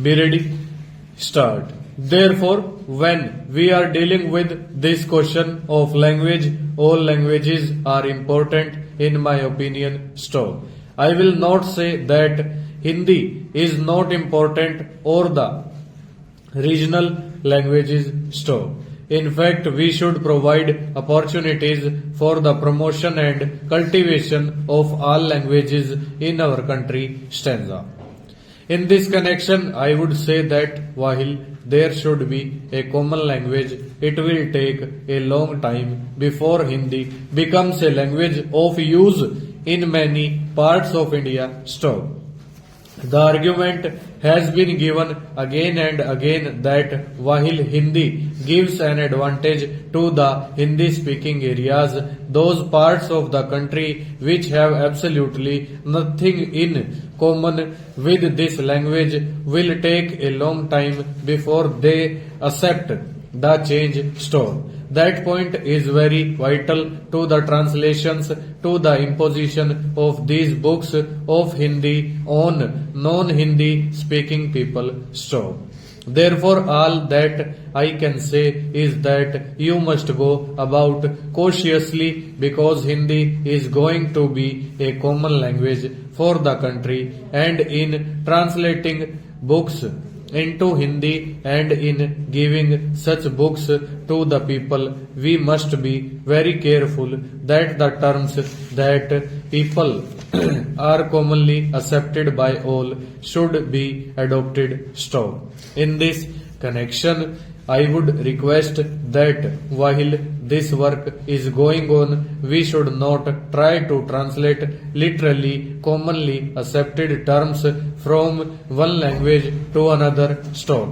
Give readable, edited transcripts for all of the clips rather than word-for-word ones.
Be ready? Start. Therefore, when we are dealing with this question of language, all languages are important in my opinion. Stop. I will not say that Hindi is not important or the regional languages. Stop. In fact, we should provide opportunities for the promotion and cultivation of all languages in our country. Stanza. In this connection, I would say that while there should be a common language, it will take a long time before Hindi becomes a language of use in many parts of India. Stop. The argument has been given again and again that while Hindi gives an advantage to the Hindi speaking areas, those parts of the country which have absolutely nothing in common with this language will take a long time before they accept the change. Stop. That point is very vital to the translations, to the imposition of these books of Hindi on non-Hindi speaking people. Stop. Therefore, all that I can say is that you must go about cautiously because Hindi is going to be a common language for the country, and in translating books into Hindi and in giving such books to the people, we must be very careful that the terms that people are commonly accepted by all should be adopted. Stop. In this connection, I would request that while this work is going on, we should not try to translate literally commonly accepted terms from one language to another. Stop.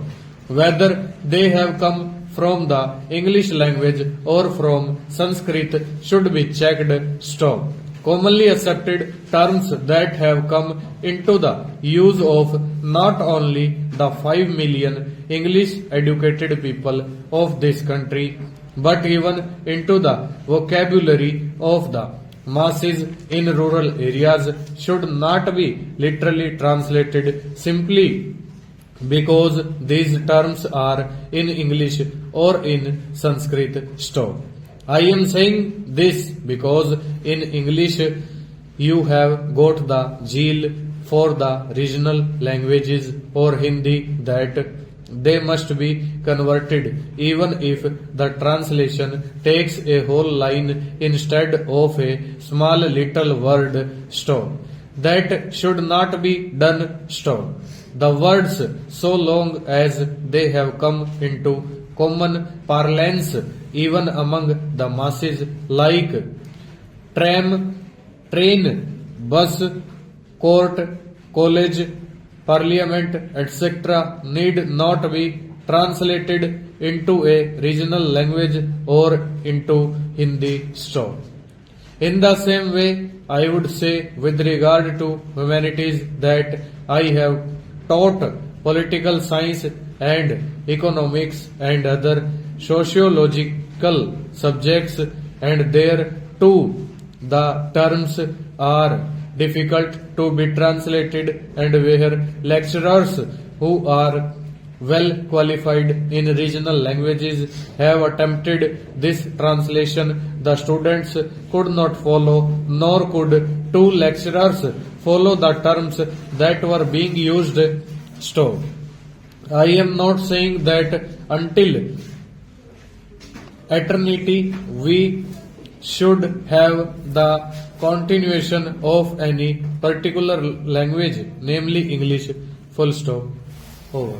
Whether they have come from the English language or from Sanskrit should be checked. Stop. Commonly accepted terms that have come into the use of not only the 5 million English educated people of this country, but even into the vocabulary of the masses in rural areas should not be literally translated simply because these terms are in English or in Sanskrit. Stop. I am saying this because in English you have got the zeal for the regional languages or Hindi that they must be converted even if the translation takes a whole line instead of a small little word. Stop. That should not be done. Stop. The words, so long as they have come into common parlance even among the masses, like tram, train, bus, court, college, parliament, etc., need not be translated into a regional language or into Hindi. Stop. In the same way, I would say with regard to humanities that I have taught political science and economics and other sociological subjects, and there too the terms are difficult to be translated, and where lecturers who are well qualified in regional languages have attempted this translation, the students could not follow, nor could two lecturers follow the terms that were being used. Stop. I am not saying that until eternity we should have the continuation of any particular language, namely English. Full stop. Over.